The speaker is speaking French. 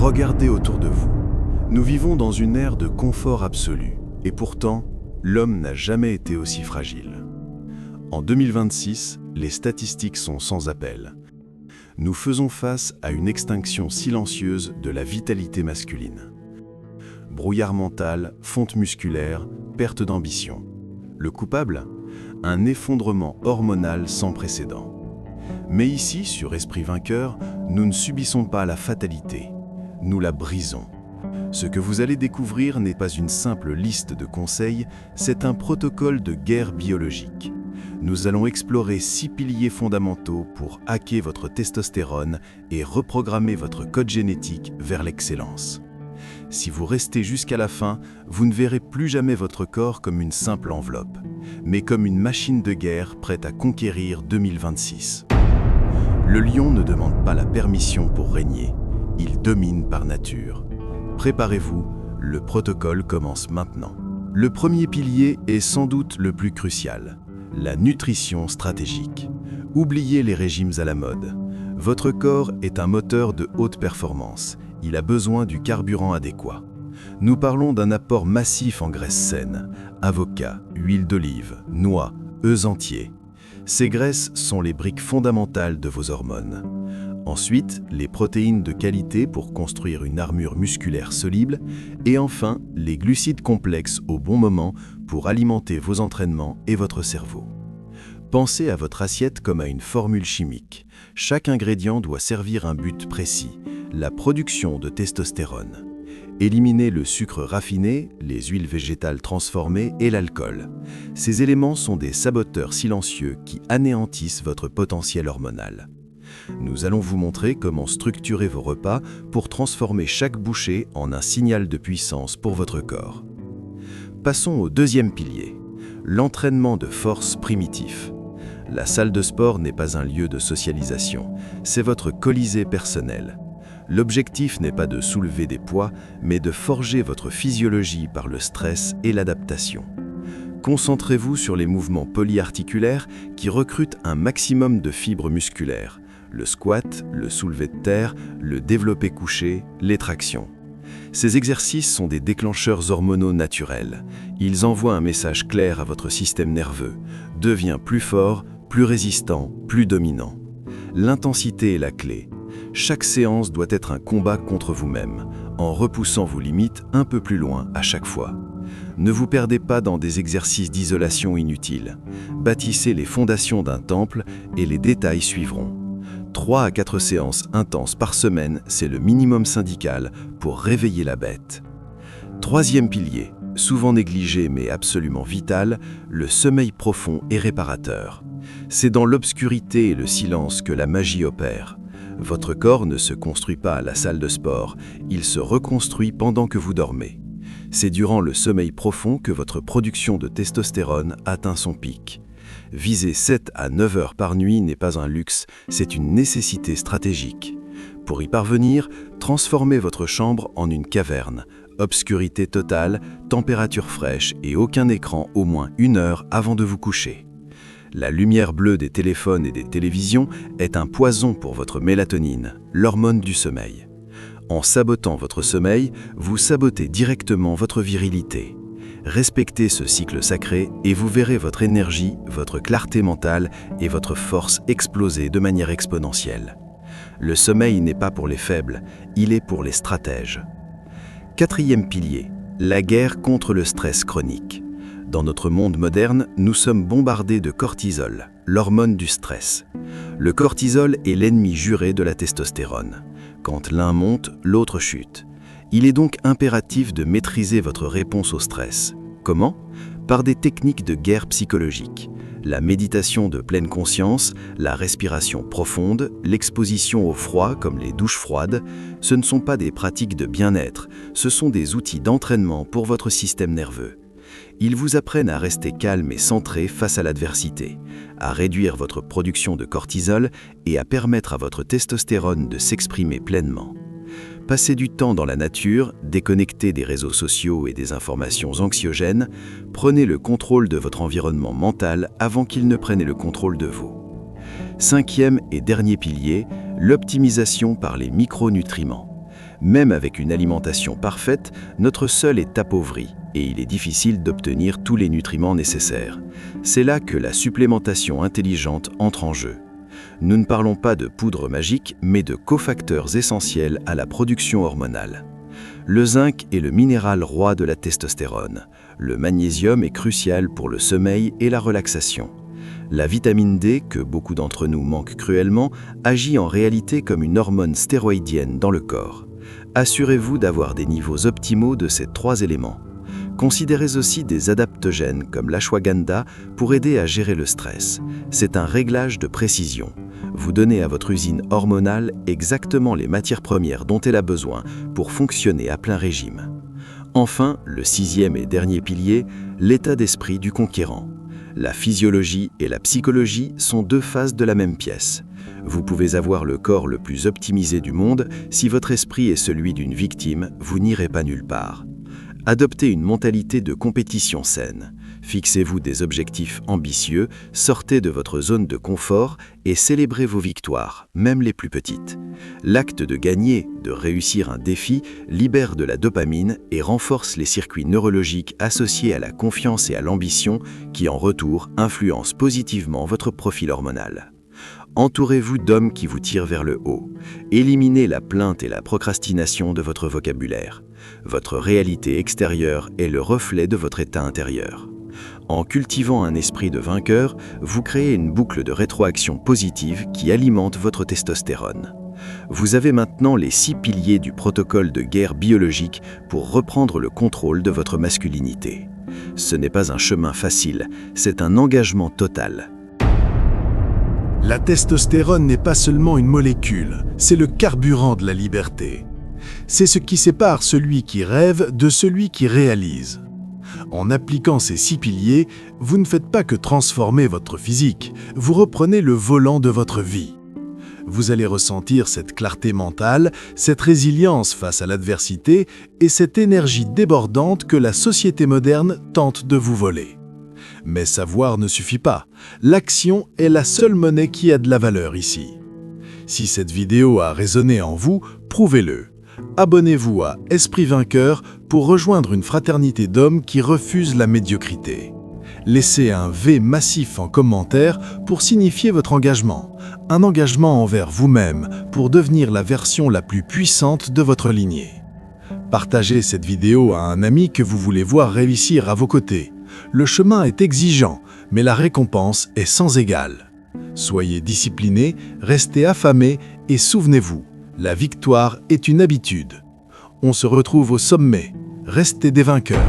Regardez autour de vous. Nous vivons dans une ère de confort absolu, et pourtant, l'homme n'a jamais été aussi fragile. En 2026, les statistiques sont sans appel. Nous faisons face à une extinction silencieuse de la vitalité masculine. Brouillard mental, fonte musculaire, perte d'ambition. Le coupable ? Un effondrement hormonal sans précédent. Mais ici, sur Esprit Vainqueur, nous ne subissons pas la fatalité, nous la brisons. Ce que vous allez découvrir n'est pas une simple liste de conseils, c'est un protocole de guerre biologique. Nous allons explorer 6 piliers fondamentaux pour hacker votre testostérone et reprogrammer votre code génétique vers l'excellence. Si vous restez jusqu'à la fin, vous ne verrez plus jamais votre corps comme une simple enveloppe, mais comme une machine de guerre prête à conquérir 2026. Le lion ne demande pas la permission pour régner, il domine par nature. Préparez-vous, le protocole commence maintenant. Le premier pilier est sans doute le plus crucial, la nutrition stratégique. Oubliez les régimes à la mode. Votre corps est un moteur de haute performance. Il a besoin du carburant adéquat. Nous parlons d'un apport massif en graisses saines, avocats, huile d'olive, noix, œufs entiers. Ces graisses sont les briques fondamentales de vos hormones. Ensuite, les protéines de qualité pour construire une armure musculaire solide, et enfin, les glucides complexes au bon moment pour alimenter vos entraînements et votre cerveau. Pensez à votre assiette comme à une formule chimique. Chaque ingrédient doit servir un but précis, la production de testostérone. Éliminez le sucre raffiné, les huiles végétales transformées et l'alcool. Ces éléments sont des saboteurs silencieux qui anéantissent votre potentiel hormonal. Nous allons vous montrer comment structurer vos repas pour transformer chaque bouchée en un signal de puissance pour votre corps. Passons au deuxième pilier, l'entraînement de force primitif. La salle de sport n'est pas un lieu de socialisation, c'est votre colisée personnel. L'objectif n'est pas de soulever des poids, mais de forger votre physiologie par le stress et l'adaptation. Concentrez-vous sur les mouvements polyarticulaires qui recrutent un maximum de fibres musculaires, le squat, le soulevé de terre, le développé couché, les tractions. Ces exercices sont des déclencheurs hormonaux naturels. Ils envoient un message clair à votre système nerveux. Deviens plus fort, plus résistant, plus dominant. L'intensité est la clé. Chaque séance doit être un combat contre vous-même, en repoussant vos limites un peu plus loin à chaque fois. Ne vous perdez pas dans des exercices d'isolation inutiles. Bâtissez les fondations d'un temple et les détails suivront. 3 à 4 séances intenses par semaine, c'est le minimum syndical pour réveiller la bête. Troisième pilier, souvent négligé mais absolument vital, le sommeil profond et réparateur. C'est dans l'obscurité et le silence que la magie opère. Votre corps ne se construit pas à la salle de sport, il se reconstruit pendant que vous dormez. C'est durant le sommeil profond que votre production de testostérone atteint son pic. Viser 7 à 9 heures par nuit n'est pas un luxe, c'est une nécessité stratégique. Pour y parvenir, transformez votre chambre en une caverne. Obscurité totale, température fraîche et aucun écran au moins 1 heure avant de vous coucher. La lumière bleue des téléphones et des télévisions est un poison pour votre mélatonine, l'hormone du sommeil. En sabotant votre sommeil, vous sabotez directement votre virilité. Respectez ce cycle sacré et vous verrez votre énergie, votre clarté mentale et votre force exploser de manière exponentielle. Le sommeil n'est pas pour les faibles, il est pour les stratèges. Quatrième pilier, la guerre contre le stress chronique. Dans notre monde moderne, nous sommes bombardés de cortisol, l'hormone du stress. Le cortisol est l'ennemi juré de la testostérone. Quand l'un monte, l'autre chute. Il est donc impératif de maîtriser votre réponse au stress. Comment ? Par des techniques de guerre psychologique. La méditation de pleine conscience, la respiration profonde, l'exposition au froid comme les douches froides, ce ne sont pas des pratiques de bien-être, ce sont des outils d'entraînement pour votre système nerveux. Ils vous apprennent à rester calme et centré face à l'adversité, à réduire votre production de cortisol et à permettre à votre testostérone de s'exprimer pleinement. Passez du temps dans la nature, déconnecté des réseaux sociaux et des informations anxiogènes, prenez le contrôle de votre environnement mental avant qu'il ne prenne le contrôle de vous. Cinquième et dernier pilier, l'optimisation par les micronutriments. Même avec une alimentation parfaite, notre sol est appauvri et il est difficile d'obtenir tous les nutriments nécessaires. C'est là que la supplémentation intelligente entre en jeu. Nous ne parlons pas de poudre magique, mais de cofacteurs essentiels à la production hormonale. Le zinc est le minéral roi de la testostérone. Le magnésium est crucial pour le sommeil et la relaxation. La vitamine D, que beaucoup d'entre nous manquent cruellement, agit en réalité comme une hormone stéroïdienne dans le corps. Assurez-vous d'avoir des niveaux optimaux de ces 3 éléments. Considérez aussi des adaptogènes comme l'ashwagandha pour aider à gérer le stress. C'est un réglage de précision. Vous donnez à votre usine hormonale exactement les matières premières dont elle a besoin pour fonctionner à plein régime. Enfin, le 6e et dernier pilier, l'état d'esprit du conquérant. La physiologie et la psychologie sont 2 faces de la même pièce. Vous pouvez avoir le corps le plus optimisé du monde, si votre esprit est celui d'une victime, vous n'irez pas nulle part. Adoptez une mentalité de compétition saine. Fixez-vous des objectifs ambitieux, sortez de votre zone de confort et célébrez vos victoires, même les plus petites. L'acte de gagner, de réussir un défi, libère de la dopamine et renforce les circuits neurologiques associés à la confiance et à l'ambition qui, en retour, influencent positivement votre profil hormonal. Entourez-vous d'hommes qui vous tirent vers le haut. Éliminez la plainte et la procrastination de votre vocabulaire. Votre réalité extérieure est le reflet de votre état intérieur. En cultivant un esprit de vainqueur, vous créez une boucle de rétroaction positive qui alimente votre testostérone. Vous avez maintenant les 6 piliers du protocole de guerre biologique pour reprendre le contrôle de votre masculinité. Ce n'est pas un chemin facile, c'est un engagement total. La testostérone n'est pas seulement une molécule, c'est le carburant de la liberté. C'est ce qui sépare celui qui rêve de celui qui réalise. En appliquant ces 6 piliers, vous ne faites pas que transformer votre physique, vous reprenez le volant de votre vie. Vous allez ressentir cette clarté mentale, cette résilience face à l'adversité et cette énergie débordante que la société moderne tente de vous voler. Mais savoir ne suffit pas. L'action est la seule monnaie qui a de la valeur ici. Si cette vidéo a résonné en vous, prouvez-le. Abonnez-vous à Esprit Vainqueur pour rejoindre une fraternité d'hommes qui refusent la médiocrité. Laissez un V massif en commentaire pour signifier votre engagement. Un engagement envers vous-même pour devenir la version la plus puissante de votre lignée. Partagez cette vidéo à un ami que vous voulez voir réussir à vos côtés. Le chemin est exigeant, mais la récompense est sans égale. Soyez disciplinés, restez affamés et souvenez-vous, la victoire est une habitude. On se retrouve au sommet. Restez des vainqueurs.